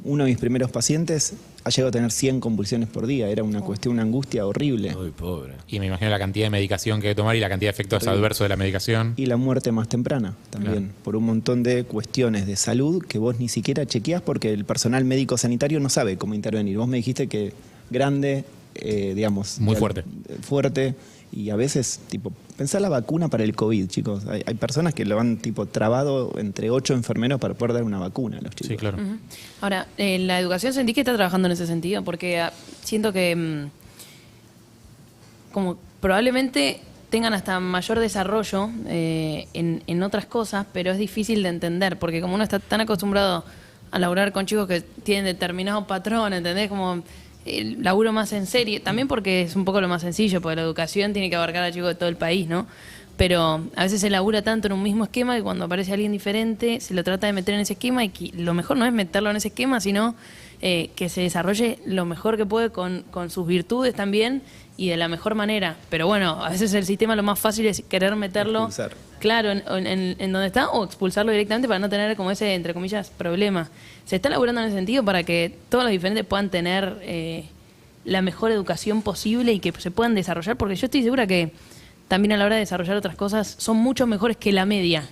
Speaker 4: uno de mis primeros pacientes ha llegado a tener 100 convulsiones por día. Era una cuestión, una angustia horrible.
Speaker 3: Uy, pobre.
Speaker 5: Y me imagino la cantidad de medicación que hay que tomar y la cantidad de efectos adversos de la medicación.
Speaker 4: Y la muerte más temprana también,
Speaker 5: Claro.
Speaker 4: por un montón de cuestiones de salud que vos ni siquiera chequeás porque el personal médico sanitario no sabe cómo intervenir. Vos me dijiste que grande, digamos...
Speaker 5: Muy fuerte.
Speaker 4: Fuerte, y a veces, tipo, pensá la vacuna para el COVID, chicos. Hay personas que lo han, tipo, trabado entre 8 enfermeros para poder dar una vacuna a los chicos.
Speaker 5: Sí, claro.
Speaker 1: Ahora, la educación sentí que está trabajando en ese sentido, porque siento que como probablemente tengan hasta mayor desarrollo en otras cosas, pero es difícil de entender, porque como uno está tan acostumbrado a laburar con chicos que tienen determinado patrón, ¿entendés? Como el laburo más en serie, también porque es un poco lo más sencillo, porque la educación tiene que abarcar a chicos de todo el país, ¿no? Pero a veces se labura tanto en un mismo esquema que cuando aparece alguien diferente se lo trata de meter en ese esquema y que lo mejor no es meterlo en ese esquema, sino que se desarrolle lo mejor que puede con sus virtudes también y de la mejor manera. Pero bueno, a veces el sistema lo más fácil es querer meterlo,
Speaker 4: Expulsar.
Speaker 1: claro, en donde está o expulsarlo directamente para no tener como ese, entre comillas, problema. Se está laburando en ese sentido para que todos los diferentes puedan tener la mejor educación posible y que se puedan desarrollar, porque yo estoy segura que también a la hora de desarrollar otras cosas son mucho mejores que la media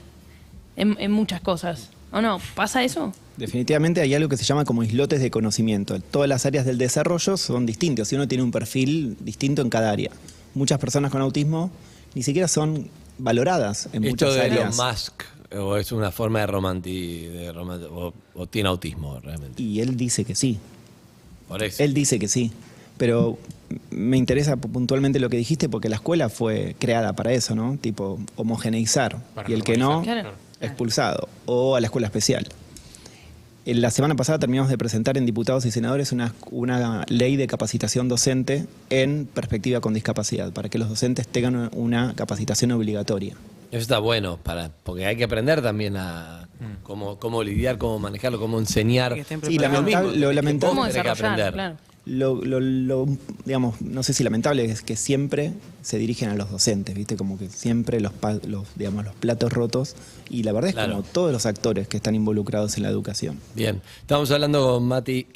Speaker 1: en muchas cosas. ¿O no? ¿Pasa eso?
Speaker 4: Definitivamente hay algo que se llama como islotes de conocimiento. Todas las áreas del desarrollo son distintas y uno tiene un perfil distinto en cada área. muchas personas con autismo ni siquiera son valoradas en
Speaker 3: Esto
Speaker 4: muchas
Speaker 3: de
Speaker 4: áreas.
Speaker 3: Elon Musk, o es una forma de o tiene autismo realmente.
Speaker 4: Y él dice que sí.
Speaker 3: Por eso.
Speaker 4: Él dice que sí. Pero me interesa puntualmente lo que dijiste porque la escuela fue creada para eso, ¿no? Tipo, homogeneizar.
Speaker 5: Para
Speaker 4: Y el que no,
Speaker 5: normalizar.
Speaker 1: Claro.
Speaker 4: expulsado. O a la escuela especial. En la semana pasada terminamos de presentar en diputados y senadores una ley de capacitación docente en perspectiva con discapacidad, para que los docentes tengan una capacitación obligatoria.
Speaker 3: Eso está bueno, porque hay que aprender también a cómo lidiar, cómo manejarlo, cómo enseñar.
Speaker 2: Que estén
Speaker 4: Sí,
Speaker 2: preparados.
Speaker 4: lo lamentable,
Speaker 1: ¿Cómo
Speaker 3: Vos tenés que
Speaker 1: desarrollar?
Speaker 3: aprender.
Speaker 1: Claro.
Speaker 4: digamos, no sé si lamentable, es que siempre se dirigen a los docentes, ¿viste? Como que siempre los platos rotos. Y la verdad es
Speaker 3: Claro.
Speaker 4: como todos los actores que están involucrados en la educación.
Speaker 3: Bien, estamos hablando con Mati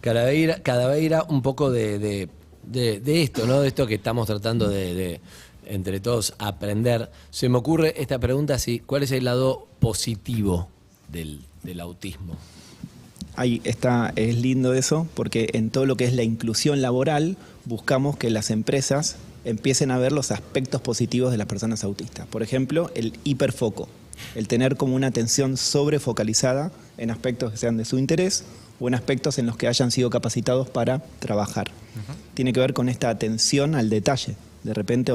Speaker 3: Cadaveira un poco de esto, ¿no? De esto que estamos tratando de entre todos aprender. Se me ocurre esta pregunta, ¿cuál es el lado positivo del autismo?
Speaker 4: Ahí está, es lindo eso, porque en todo lo que es la inclusión laboral, buscamos que las empresas empiecen a ver los aspectos positivos de las personas autistas. Por ejemplo, el hiperfoco, el tener como una atención sobrefocalizada en aspectos que sean de su interés o en aspectos en los que hayan sido capacitados para trabajar. Tiene que ver con esta atención al detalle. De repente,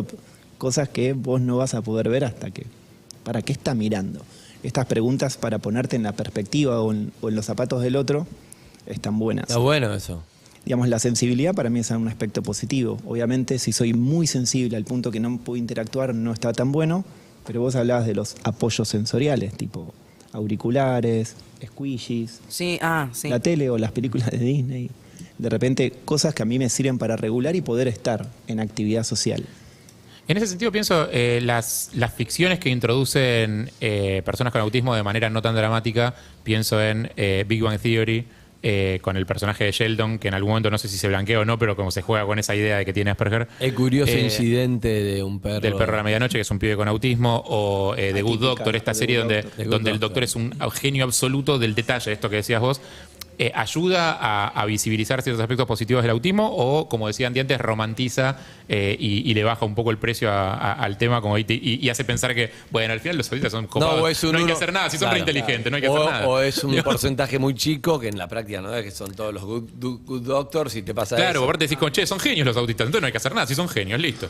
Speaker 4: cosas que vos no vas a poder ver hasta que... ¿Para qué está mirando? Estas preguntas para ponerte en la perspectiva o en los zapatos del otro están buenas.
Speaker 3: Está bueno eso.
Speaker 4: Digamos, la sensibilidad para mí es un aspecto positivo. Obviamente, si soy muy sensible al punto que no puedo interactuar, no está tan bueno, pero vos hablabas de los apoyos sensoriales, tipo auriculares, squishies,
Speaker 2: Sí, sí.
Speaker 4: la tele o las películas de Disney. De repente, cosas que a mí me sirven para regular y poder estar en actividad social.
Speaker 5: En ese sentido pienso las ficciones que introducen personas con autismo de manera no tan dramática. Pienso en Big Bang Theory con el personaje de Sheldon, que en algún momento no sé si se blanquea o no, pero como se juega con esa idea de que tiene Asperger.
Speaker 3: El curioso incidente de un perro.
Speaker 5: Del perro de la medianoche, que es un pibe con autismo, o The Good
Speaker 4: Atípica,
Speaker 5: Doctor, esta
Speaker 4: The
Speaker 5: serie
Speaker 4: Good
Speaker 5: donde,
Speaker 4: Doctor.
Speaker 5: donde el doctor es un genio absoluto del detalle, esto que decías vos. ¿Ayuda a visibilizar ciertos aspectos positivos del autismo o, como decían antes, romantiza y le baja un poco el precio al tema como y hace pensar que, bueno, al final los autistas son copados, no hay que hacer nada, si son re inteligentes, no hay que hacer nada.
Speaker 3: O es un porcentaje muy chico que en la práctica no es que son todos los good doctors y te pasa
Speaker 5: Claro,
Speaker 3: eso.
Speaker 5: aparte decís, che, son genios los autistas, entonces no hay que hacer nada, si son genios, listo.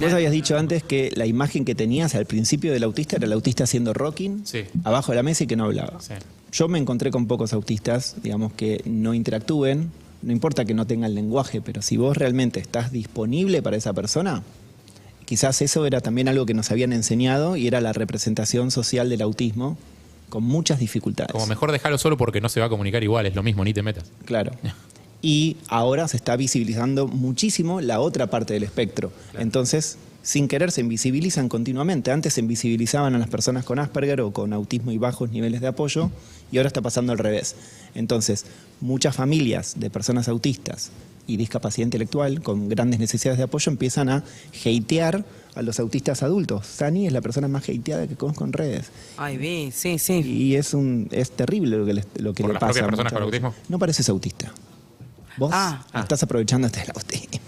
Speaker 4: Vos habías dicho antes que la imagen que tenías al principio del autista era el autista haciendo rocking
Speaker 5: Sí.
Speaker 4: abajo de la mesa y que no hablaba.
Speaker 5: Sí.
Speaker 4: Yo me encontré con pocos autistas, digamos, que no interactúen, no importa que no tengan lenguaje, pero si vos realmente estás disponible para esa persona, quizás eso era también algo que nos habían enseñado y era la representación social del autismo con muchas dificultades.
Speaker 5: Como mejor dejarlo solo porque no se va a comunicar igual, es lo mismo, ni te metas.
Speaker 4: Claro. Y ahora se está visibilizando muchísimo la otra parte del espectro. Entonces, sin querer, se invisibilizan continuamente. Antes se invisibilizaban a las personas con Asperger o con autismo y bajos niveles de apoyo, y ahora está pasando al revés. Entonces, muchas familias de personas autistas y discapacidad intelectual con grandes necesidades de apoyo empiezan a hatear a los autistas adultos. Sani es la persona más hateada que conozco en redes.
Speaker 2: Ay, sí.
Speaker 4: Y es terrible lo que
Speaker 5: ¿Por
Speaker 4: le
Speaker 5: las
Speaker 4: pasa
Speaker 5: propias
Speaker 4: a
Speaker 5: personas
Speaker 4: muchas
Speaker 5: con
Speaker 4: veces.
Speaker 5: autismo?
Speaker 4: No pareces autista. Vos estás aprovechándote del autismo.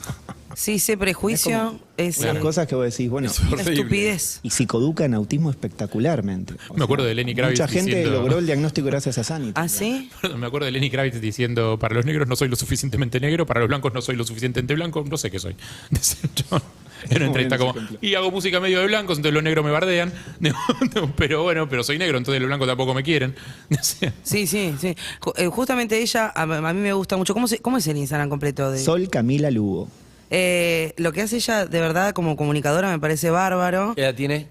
Speaker 2: Sí, ese prejuicio es
Speaker 4: Unas cosas que vos decís, bueno,
Speaker 2: una estupidez.
Speaker 4: y psicoeduca en autismo espectacularmente. O
Speaker 5: Me acuerdo de Lenny Kravitz
Speaker 4: mucha gente
Speaker 5: diciendo-
Speaker 4: logró el diagnóstico gracias a Sani.
Speaker 2: ¿Ah, sí?
Speaker 5: Me acuerdo de Lenny Kravitz diciendo, para los negros no soy lo suficientemente negro, para los blancos no soy lo suficientemente blanco, no sé qué soy. En una entrevista
Speaker 4: Muy bien
Speaker 5: como,
Speaker 4: ese ejemplo.
Speaker 5: y hago música medio de blancos, entonces los negros me bardean. Pero bueno, pero soy negro, entonces los blancos tampoco me quieren.
Speaker 2: Sí. Justamente ella, a mí me gusta mucho. ¿Cómo es el Instagram completo de
Speaker 4: Sol Camila Lugo.
Speaker 2: Lo que hace ella, de verdad, como comunicadora, me parece bárbaro.
Speaker 3: ¿Qué edad tiene?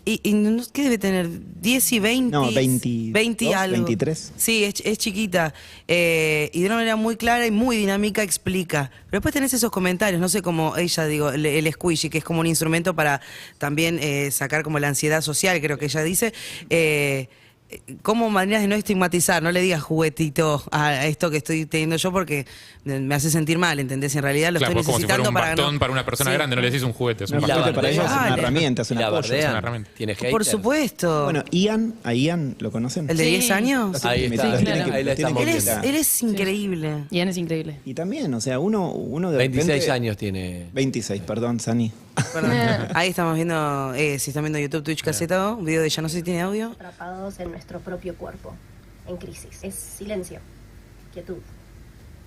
Speaker 2: Y no, ¿qué debe tener? 10 y 20.
Speaker 4: No, 22,
Speaker 2: 20 y algo.
Speaker 4: 23.
Speaker 2: Sí, es chiquita. Y de una manera muy clara y muy dinámica explica. Pero después tenés esos comentarios, no sé cómo ella, digo, el squishy, que es como un instrumento para también sacar como la ansiedad social, creo que ella dice. como maneras de no estigmatizar, no le digas juguetito a esto que estoy teniendo yo porque me hace sentir mal, ¿entendés? En realidad lo
Speaker 5: Claro,
Speaker 2: estoy
Speaker 5: pues como si fuera
Speaker 2: necesitando
Speaker 5: un
Speaker 2: para
Speaker 5: bastón
Speaker 2: no...
Speaker 5: para una persona
Speaker 2: Sí.
Speaker 5: grande, no le decís un juguete, es un
Speaker 4: Un
Speaker 5: bastón.
Speaker 4: juguete para ellos es una
Speaker 2: Dale.
Speaker 4: herramienta, es una
Speaker 3: La
Speaker 4: apoyo.
Speaker 5: Es una
Speaker 3: bardean.
Speaker 5: herramienta.
Speaker 3: Tiene haters.
Speaker 2: Por supuesto.
Speaker 4: Bueno, a Ian, ¿lo conocen?
Speaker 2: ¿El de
Speaker 1: Sí.
Speaker 2: 10 años?
Speaker 3: Ahí
Speaker 4: Sí,
Speaker 3: está,
Speaker 4: claro.
Speaker 3: ahí la estamos
Speaker 2: Él es,
Speaker 3: viendo.
Speaker 2: él es increíble.
Speaker 1: Ian es increíble.
Speaker 4: Y también, o sea, uno de
Speaker 3: 26
Speaker 4: repente-
Speaker 3: años tiene.
Speaker 4: 26, perdón, Sani.
Speaker 2: Perdón. Ahí estamos viendo, si están viendo YouTube, Twitch, Caseta, un video de ella, no sé si tiene audio.
Speaker 6: Atrapados en nuestro propio cuerpo, en crisis. Es silencio, quietud.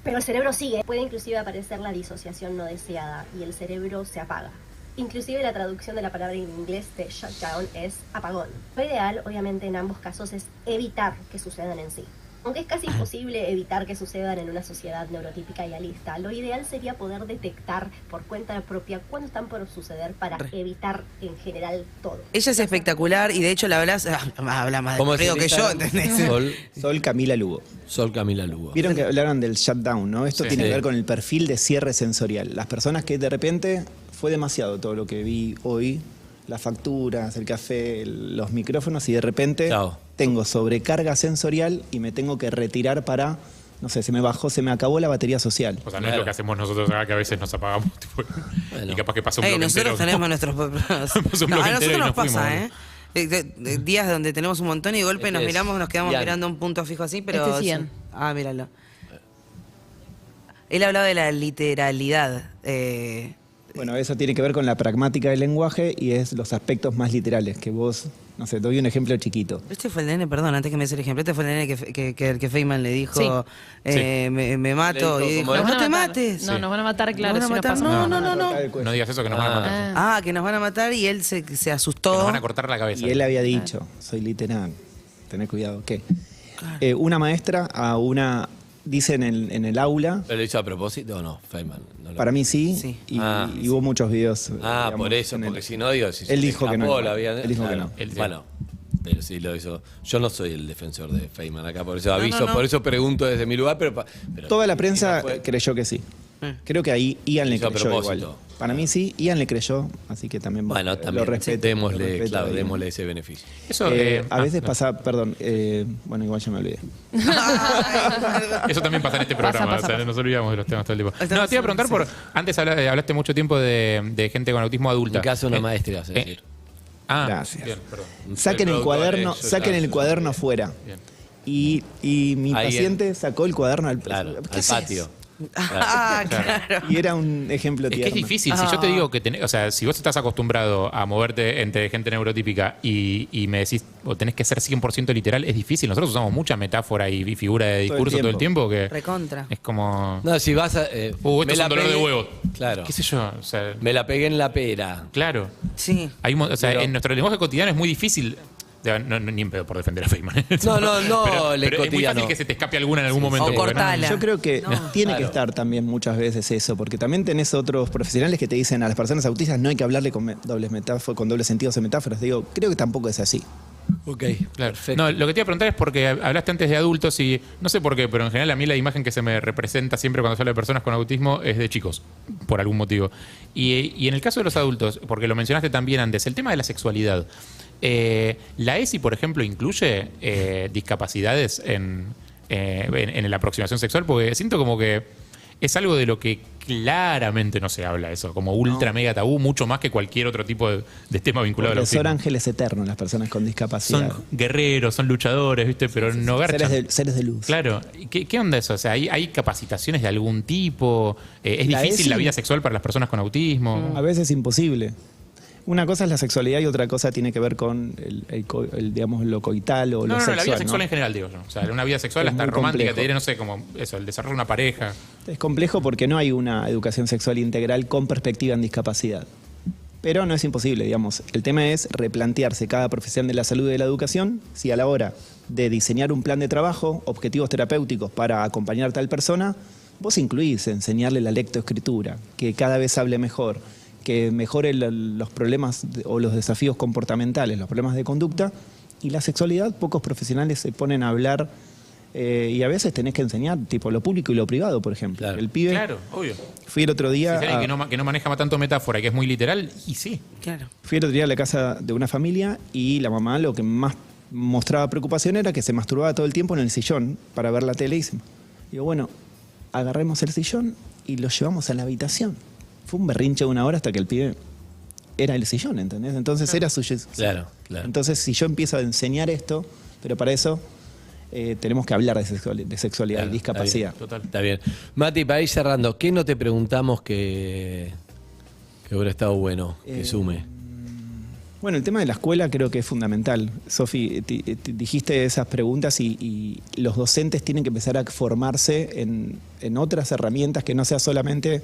Speaker 6: Pero el cerebro sigue. Puede inclusive aparecer la disociación no deseada y el cerebro se apaga. Inclusive la traducción de la palabra en inglés de shutdown es apagón. Lo ideal, obviamente, en ambos casos es evitar que sucedan en sí. Aunque es casi imposible evitar que sucedan en una sociedad neurotípica y alista, lo ideal sería poder detectar por cuenta propia cuándo están por suceder para evitar en general todo.
Speaker 2: Ella es espectacular y de hecho la hablas, habla más
Speaker 3: ¿Cómo
Speaker 2: de
Speaker 3: es
Speaker 2: frío
Speaker 3: el
Speaker 2: que yo,
Speaker 3: Instagram?
Speaker 2: ¿entendés?
Speaker 4: Sol Camila Lugo.
Speaker 3: Sol Camila Lugo.
Speaker 4: Vieron que hablaron del shutdown, ¿no? Esto
Speaker 5: Sí.
Speaker 4: tiene
Speaker 3: Sí.
Speaker 4: que ver con el perfil de cierre sensorial. Las personas que de repente fue demasiado todo lo que vi hoy, las facturas, el café, los micrófonos, y de repente
Speaker 3: Chao.
Speaker 4: tengo sobrecarga sensorial y me tengo que retirar para, no sé, se me acabó la batería social.
Speaker 5: O sea, no es
Speaker 3: Claro.
Speaker 5: lo que hacemos nosotros acá, que a veces nos apagamos. Tipo,
Speaker 3: Bueno.
Speaker 5: Y capaz que pasa un bloque
Speaker 2: Nosotros
Speaker 5: entero.
Speaker 2: tenemos nuestros propios...
Speaker 5: Hacemos un
Speaker 2: No,
Speaker 5: bloque
Speaker 2: a
Speaker 5: entero
Speaker 2: nosotros
Speaker 5: y
Speaker 2: nos
Speaker 5: nos
Speaker 2: pasa,
Speaker 5: fuimos,
Speaker 2: ¿eh? Días donde tenemos un montón y de golpe
Speaker 3: Este
Speaker 2: nos
Speaker 3: es
Speaker 2: miramos, nos quedamos
Speaker 3: Ian.
Speaker 2: mirando un punto fijo así, pero...
Speaker 1: Este es Ian.
Speaker 2: Ah, míralo. Él hablaba de la literalidad.
Speaker 4: Bueno, eso tiene que ver con la pragmática del lenguaje y es los aspectos más literales, que vos, no sé, doy un ejemplo chiquito.
Speaker 2: Este fue el nene, perdón, antes que me des el ejemplo, este fue el nene que Feynman le dijo,
Speaker 1: Sí.
Speaker 2: me mato,
Speaker 3: Le
Speaker 2: y
Speaker 3: dijo,
Speaker 2: dijo,
Speaker 3: ¿cómo
Speaker 2: no
Speaker 3: es?
Speaker 2: te
Speaker 1: matar.
Speaker 2: mates.
Speaker 1: No, nos van a matar, claro,
Speaker 2: Nos
Speaker 1: si
Speaker 2: van a
Speaker 1: no
Speaker 2: matar.
Speaker 1: pasa
Speaker 2: No,
Speaker 1: nada.
Speaker 2: no, no.
Speaker 5: No digas eso que nos van a matar.
Speaker 2: Ah, que nos van a matar y él se asustó.
Speaker 5: Que nos van a cortar la cabeza.
Speaker 4: Y él había dicho, soy literal, tener cuidado, ¿qué? Una maestra a una, dice en el aula,
Speaker 3: ¿Pero lo hizo a propósito o no, Feynman? No lo-
Speaker 4: para mí sí,
Speaker 2: Sí.
Speaker 4: y hubo muchos videos. digamos,
Speaker 3: por eso,
Speaker 4: en el-
Speaker 3: porque si no, digo, si
Speaker 4: Él
Speaker 3: se
Speaker 4: dijo que
Speaker 3: escapó,
Speaker 4: no.
Speaker 3: la había-
Speaker 4: Él dijo que
Speaker 3: claro.
Speaker 4: no.
Speaker 5: Él-
Speaker 3: Bueno, pero sí lo hizo. Yo no soy el defensor de Feynman acá, por eso
Speaker 2: No,
Speaker 3: aviso,
Speaker 2: no, no.
Speaker 3: por eso pregunto desde mi lugar, pero
Speaker 4: Toda la
Speaker 3: si
Speaker 4: prensa
Speaker 3: no fue-
Speaker 4: creyó que sí. Creo que ahí Ian le
Speaker 3: Hizo a
Speaker 4: creyó
Speaker 3: propósito.
Speaker 4: igual. Para mí sí, Ian le creyó, así que también
Speaker 3: Bueno,
Speaker 4: lo
Speaker 3: también
Speaker 4: respeto.
Speaker 3: démosle,
Speaker 4: lo respeto
Speaker 3: claro,
Speaker 4: a Ian.
Speaker 3: démosle ese beneficio.
Speaker 5: Eso,
Speaker 4: A veces
Speaker 5: no.
Speaker 4: pasa, perdón, bueno, igual ya me olvidé.
Speaker 5: Eso también pasa en este
Speaker 1: Pasa,
Speaker 5: programa,
Speaker 1: pasa,
Speaker 5: o sea,
Speaker 1: pasa.
Speaker 5: nos olvidamos de los temas todo el tiempo.
Speaker 2: Estamos
Speaker 5: No, te iba a preguntar por. Antes hablaste mucho tiempo de gente con autismo
Speaker 3: En
Speaker 5: adulta.
Speaker 3: mi caso, una
Speaker 5: Eh,
Speaker 3: maestra, vas a decir.
Speaker 4: Gracias.
Speaker 5: Bien, perdón.
Speaker 4: Saquen el
Speaker 3: productor,
Speaker 4: cuaderno,
Speaker 3: yo
Speaker 4: saquen el
Speaker 3: claro.
Speaker 4: cuaderno fuera.
Speaker 5: Bien.
Speaker 4: Y mi
Speaker 3: Ahí
Speaker 4: paciente sacó el cuaderno al
Speaker 3: Claro,
Speaker 4: ¿Qué
Speaker 3: al
Speaker 4: haces?
Speaker 3: patio.
Speaker 2: Ah, claro.
Speaker 4: Y era un ejemplo
Speaker 5: Es que
Speaker 4: tierno.
Speaker 5: es difícil. Si yo te digo que o sea, si vos estás acostumbrado a moverte entre gente neurotípica y me decís, o tenés que ser 100% literal, es difícil. Nosotros usamos mucha metáfora y figura de
Speaker 4: Todo el
Speaker 5: discurso todo el tiempo que
Speaker 2: Recontra.
Speaker 5: es como.
Speaker 3: No, si vas a.
Speaker 5: Esto
Speaker 3: me
Speaker 5: es
Speaker 3: la
Speaker 5: un dolor de
Speaker 3: pegué-
Speaker 5: huevo.
Speaker 3: Claro.
Speaker 5: ¿Qué sé yo? O sea,
Speaker 3: Me la pegué en la pera.
Speaker 5: claro.
Speaker 2: Sí.
Speaker 5: Hay o sea,
Speaker 3: Pero-
Speaker 5: en nuestro lenguaje cotidiano es muy difícil. No, ni en pedo por defender a Feynman.
Speaker 3: No, no, no,
Speaker 5: Pero,
Speaker 3: le
Speaker 5: pero es muy
Speaker 3: cotidiano.
Speaker 5: fácil que se te escape alguna en algún momento.
Speaker 2: O
Speaker 5: porque no-
Speaker 2: cortala.
Speaker 4: Yo creo que tiene que
Speaker 3: Claro.
Speaker 4: estar también muchas veces eso, porque también tenés otros profesionales que te dicen a las personas autistas no hay que hablarle con dobles metáforas, con dobles sentidos en metáforas. Digo, creo que tampoco es así.
Speaker 3: Ok,
Speaker 5: Claro.
Speaker 3: perfecto.
Speaker 5: No, lo que te iba a preguntar es porque hablaste antes de adultos y no sé por qué, pero en general a mí la imagen que se me representa siempre cuando se habla de personas con autismo es de chicos, por algún motivo. Y en el caso de los adultos, porque lo mencionaste también antes, el tema de la sexualidad. ¿La ESI, por ejemplo, incluye discapacidades en la aproximación sexual? Porque siento como que es algo de lo que claramente no se habla eso, como ultra mega tabú, mucho más que cualquier otro tipo de tema vinculado al
Speaker 4: Porque son
Speaker 5: autismo.
Speaker 4: ángeles eternos las personas con discapacidad.
Speaker 5: Son guerreros, son luchadores, ¿viste? Pero no garchan.
Speaker 4: Seres de luz.
Speaker 5: Claro. ¿Qué onda eso? O sea, ¿hay capacitaciones de algún tipo? ¿Es
Speaker 4: La
Speaker 5: difícil
Speaker 4: ESI?
Speaker 5: la vida sexual para las personas con autismo?
Speaker 4: A veces imposible. Una cosa es la sexualidad y otra cosa tiene que ver con digamos, lo coital o
Speaker 5: No,
Speaker 4: lo
Speaker 5: no,
Speaker 4: sexual.
Speaker 5: la vida sexual
Speaker 4: ¿no?
Speaker 5: en general, digo yo. O sea, una vida sexual
Speaker 4: Es
Speaker 5: hasta
Speaker 4: muy
Speaker 5: romántica,
Speaker 4: complejo.
Speaker 5: te diré, no sé, como eso, el desarrollo de una pareja.
Speaker 4: Es complejo porque no hay una educación sexual integral con perspectiva en discapacidad. Pero no es imposible, digamos. El tema es replantearse cada profesión de la salud y de la educación si a la hora de diseñar un plan de trabajo, objetivos terapéuticos para acompañar a tal persona, vos incluís enseñarle la lectoescritura, que cada vez hable mejor, que mejore los problemas o los desafíos comportamentales, los problemas de conducta. Y la sexualidad, pocos profesionales se ponen a hablar y a veces tenés que enseñar, tipo lo público y lo privado, por ejemplo.
Speaker 3: Claro.
Speaker 4: El pibe,
Speaker 5: Claro, obvio.
Speaker 4: fui el otro
Speaker 5: Si
Speaker 4: día...
Speaker 5: es alguien que no maneja tanto metáfora, que es muy literal, y sí.
Speaker 2: Claro.
Speaker 4: Fui el otro día a la casa de una familia y la mamá lo que más mostraba preocupación era que se masturbaba todo el tiempo en el sillón para ver la tele. Y digo, bueno, agarremos el sillón y lo llevamos a la habitación. Fue un berrinche de 1 hora hasta que el pibe era el sillón, ¿entendés? Entonces era su...
Speaker 3: Claro, claro.
Speaker 4: Entonces, si yo empiezo a enseñar esto, pero para eso tenemos que hablar de sexualidad
Speaker 3: Claro,
Speaker 4: y discapacidad.
Speaker 3: Está bien, está bien. Mati, para ir cerrando, ¿qué no te preguntamos que hubiera estado bueno, que sume?
Speaker 4: Bueno, el tema de la escuela creo que es fundamental. Sofi, dijiste esas preguntas y los docentes tienen que empezar a formarse en otras herramientas que no sea solamente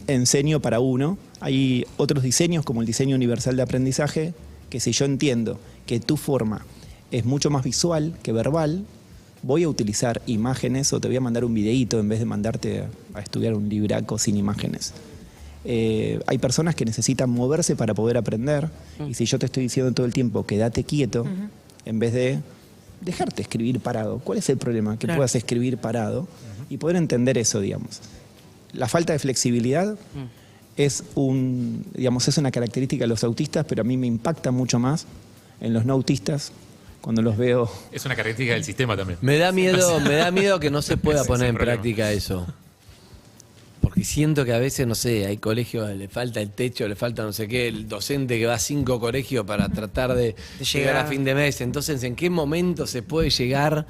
Speaker 4: enseño para uno. Hay otros diseños como el diseño universal de aprendizaje, que si yo entiendo que tu forma es mucho más visual que verbal, voy a utilizar imágenes o te voy a mandar un videíto en vez de mandarte a estudiar un libraco sin imágenes. Hay personas que necesitan moverse para poder aprender y si yo te estoy diciendo todo el tiempo quédate quieto en vez de dejarte escribir parado, ¿cuál es el problema? Que puedas escribir parado y poder entender eso, digamos. La falta de flexibilidad es una característica de los autistas, pero a mí me impacta mucho más en los no autistas cuando los veo.
Speaker 5: Es una característica del sistema también.
Speaker 3: Me da miedo que no se pueda
Speaker 5: Ese
Speaker 3: poner en
Speaker 5: problema.
Speaker 3: práctica eso. Porque siento que a veces, no sé, hay colegios, le falta el techo, le falta no sé qué, el docente que va a 5 colegios para tratar de llegar a fin de mes. Entonces, ¿en qué momento se puede llegar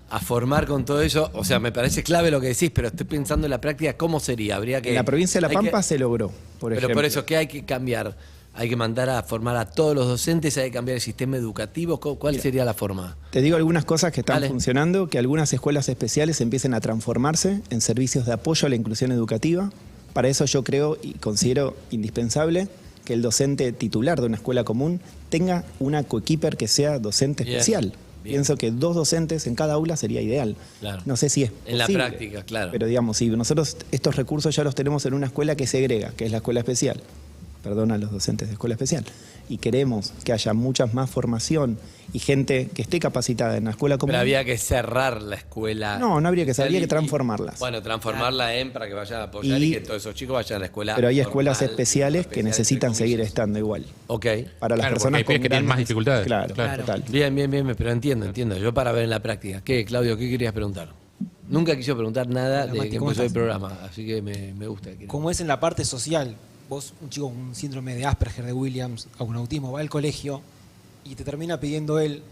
Speaker 3: a formar con todo eso? O sea, me parece clave lo que decís, pero estoy pensando en la práctica, ¿cómo sería? Habría que...
Speaker 4: En la provincia de La Pampa se logró, por ejemplo.
Speaker 3: Pero por eso, ¿qué hay que cambiar? ¿Hay que mandar a formar a todos los docentes? ¿Hay que cambiar el sistema educativo? ¿Cuál sería la forma?
Speaker 4: Te digo algunas cosas que están
Speaker 3: Dale.
Speaker 4: funcionando, que algunas escuelas especiales empiecen a transformarse en servicios de apoyo a la inclusión educativa. Para eso yo creo y considero indispensable que el docente titular de una escuela común tenga una coequiper que sea docente
Speaker 3: Bien,
Speaker 4: especial.
Speaker 3: bien.
Speaker 4: Pienso que 2 docentes en cada aula sería ideal.
Speaker 3: Claro.
Speaker 4: No sé si es
Speaker 3: En la
Speaker 4: posible,
Speaker 3: práctica, claro.
Speaker 4: Pero digamos, si nosotros estos recursos ya los tenemos en una escuela que segrega, que es la escuela especial, perdón a los docentes de escuela especial, y queremos que haya mucha más formación y gente que esté capacitada en la escuela común.
Speaker 3: Pero había que cerrar la escuela.
Speaker 4: No habría que cerrar, habría que
Speaker 3: Y-
Speaker 4: transformarlas.
Speaker 3: Bueno, transformarla para que vayan a apoyar y que todos esos chicos vayan a la escuela.
Speaker 4: Pero hay escuelas
Speaker 3: normal,
Speaker 4: especiales que necesitan
Speaker 3: entre
Speaker 4: seguir
Speaker 3: comillas.
Speaker 4: estando igual.
Speaker 3: Ok.
Speaker 4: Para las
Speaker 5: Claro,
Speaker 4: personas
Speaker 5: porque hay pibes que tienen
Speaker 4: grandes-
Speaker 5: más dificultades.
Speaker 4: Claro,
Speaker 5: Claro.
Speaker 4: total.
Speaker 3: Bien, pero entiendo. Yo para ver en la práctica. ¿Qué, Claudio, qué querías preguntar? Nunca quiso preguntar nada
Speaker 7: Hola,
Speaker 3: de
Speaker 7: Mati,
Speaker 3: que
Speaker 7: ¿cómo
Speaker 3: empezó el
Speaker 7: estás?
Speaker 3: programa, así que me gusta.
Speaker 7: Como es en la parte social, vos, un chico con un síndrome de Asperger, de Williams, o con autismo, va al colegio y te termina pidiendo él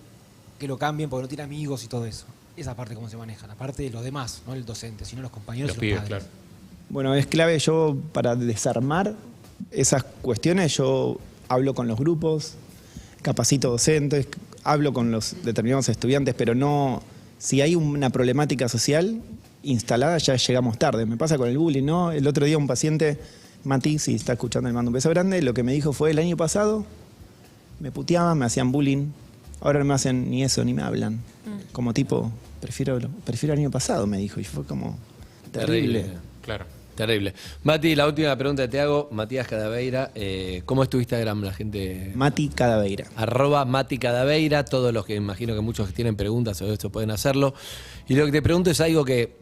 Speaker 7: que lo cambien porque no tiene amigos y todo eso. Esa parte cómo se maneja, la parte de los demás, no el docente, sino los compañeros
Speaker 5: Los
Speaker 7: y
Speaker 5: pibes,
Speaker 7: los padres.
Speaker 5: claro.
Speaker 4: Bueno, es clave yo para desarmar esas cuestiones, yo hablo con los grupos, capacito docentes, hablo con los determinados estudiantes, pero no, si hay una problemática social instalada ya llegamos tarde. Me pasa con el bullying, ¿no? El otro día un paciente, Mati, si está escuchando, le mando un beso grande, lo que me dijo fue el año pasado me puteaban, me hacían bullying, ahora no me hacen ni eso, ni me hablan. Como tipo, prefiero el año pasado, me dijo, y fue como terrible.
Speaker 5: Claro.
Speaker 3: Terrible. Mati, la última pregunta que te hago, Matías Cadaveira, ¿cómo es tu Instagram, la gente?
Speaker 4: Mati Cadaveira.
Speaker 3: @Mati Cadaveira, todos los que imagino que muchos que tienen preguntas sobre esto pueden hacerlo. Y lo que te pregunto es algo que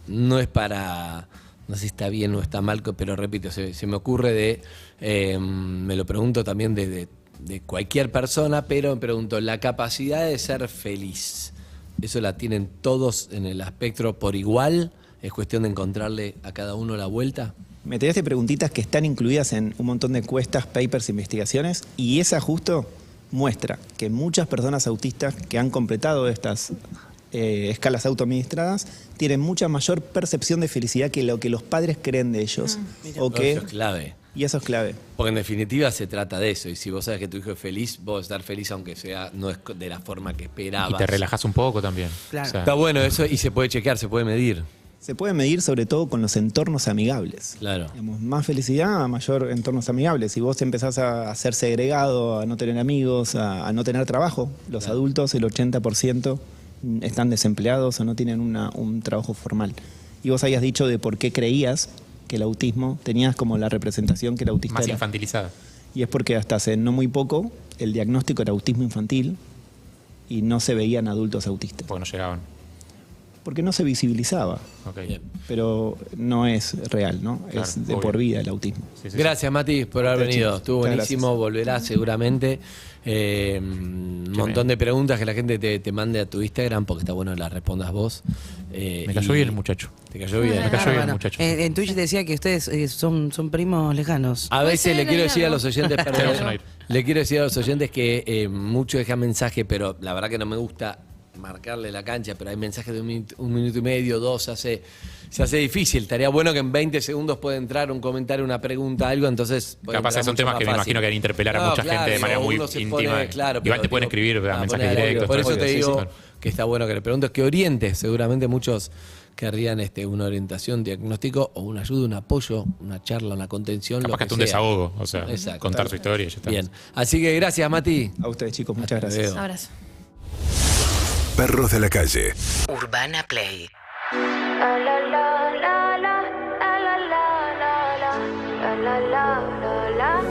Speaker 3: no es para, no sé si está bien o está mal, pero repito, se me ocurre me lo pregunto también de cualquier persona, pero me pregunto, la capacidad de ser feliz, ¿eso la tienen todos en el espectro por igual? ¿Es cuestión de encontrarle a cada uno la vuelta?
Speaker 4: Me tiraste preguntitas que están incluidas en un montón de encuestas, papers, investigaciones, y esa justo muestra que muchas personas autistas que han completado estas escalas autoadministradas tienen mucha mayor percepción de felicidad que lo que los padres creen de ellos.
Speaker 3: Eso es clave.
Speaker 4: Y eso es clave.
Speaker 3: Porque en definitiva se trata de eso. Y si vos sabes que tu hijo es feliz, vos estar feliz aunque sea no es de la forma que esperabas.
Speaker 5: Y te relajás un poco también.
Speaker 2: Claro.
Speaker 5: O sea,
Speaker 3: Está bueno eso y se puede chequear, se puede medir.
Speaker 4: Se puede medir sobre todo con los entornos amigables.
Speaker 3: Claro.
Speaker 4: Digamos, más felicidad, mayor entornos amigables. Si vos empezás a ser segregado, a no tener amigos, a no tener trabajo, los adultos, el 80% están desempleados o no tienen un trabajo formal. Y vos habías dicho de por qué creías que el autismo, tenías como la representación que el autista
Speaker 5: más
Speaker 4: era.
Speaker 5: infantilizada.
Speaker 4: Y es porque hasta hace no muy poco el diagnóstico era autismo infantil y no se veían adultos autistas.
Speaker 5: Porque no llegaban.
Speaker 4: porque no se visibilizaba.
Speaker 5: Ok.
Speaker 4: Pero no es real, ¿no?
Speaker 5: Claro,
Speaker 4: es de
Speaker 5: obvio.
Speaker 4: por vida el autismo.
Speaker 5: Sí, sí,
Speaker 3: Gracias, Mati, por haber
Speaker 4: Ustedes,
Speaker 3: venido.
Speaker 4: chicos.
Speaker 3: Estuvo
Speaker 4: Muchas
Speaker 3: buenísimo,
Speaker 4: gracias.
Speaker 3: volverá seguramente. Un montón de preguntas que la gente te mande a tu Instagram, porque está bueno que las respondas vos.
Speaker 5: Me cayó bien el muchacho.
Speaker 3: Te cayó bien.
Speaker 5: Me cayó bien el
Speaker 2: Bueno,
Speaker 5: muchacho.
Speaker 2: en Twitch decía que ustedes son primos lejanos.
Speaker 3: A veces
Speaker 1: ser,
Speaker 3: le quiero decir a
Speaker 1: claro.
Speaker 3: los oyentes, perdón,
Speaker 5: Tenemos una ahí.
Speaker 3: le quiero decir a los oyentes que muchos dejan mensaje, pero la verdad que no me gusta marcarle la cancha, pero hay mensajes de un minuto y medio, 2, se hace difícil. Estaría bueno que en 20 segundos pueda entrar un comentario, una pregunta, algo, entonces puede
Speaker 5: Capaz
Speaker 3: entrar
Speaker 5: son
Speaker 3: mucho
Speaker 5: temas
Speaker 3: más
Speaker 5: que me
Speaker 3: fácil.
Speaker 5: imagino que deben interpelar a mucha gente de manera muy
Speaker 3: uno se
Speaker 5: íntima.
Speaker 3: pone, claro,
Speaker 5: Igual
Speaker 3: pero
Speaker 5: te pueden
Speaker 3: digo,
Speaker 5: escribir
Speaker 3: poner
Speaker 5: mensajes
Speaker 3: al aire.
Speaker 5: directos.
Speaker 3: Por
Speaker 5: todo
Speaker 3: eso te
Speaker 5: sí,
Speaker 3: digo
Speaker 5: sí.
Speaker 3: que está bueno que le preguntes, que orientes. Seguramente muchos querrían una orientación, diagnóstico o una ayuda, un apoyo, una charla, una contención.
Speaker 5: Capaz
Speaker 3: lo
Speaker 5: que hasta un
Speaker 3: sea.
Speaker 5: desahogo, o sea,
Speaker 3: Exacto.
Speaker 5: contar su historia y ya está.
Speaker 3: Bien. Así que gracias, Mati.
Speaker 4: A ustedes, chicos, muchas
Speaker 3: Hasta
Speaker 4: gracias.
Speaker 3: luego.
Speaker 1: Abrazo.
Speaker 8: Perros de la calle.
Speaker 9: Urbana Play.
Speaker 10: La la la la la la la la la la la la la la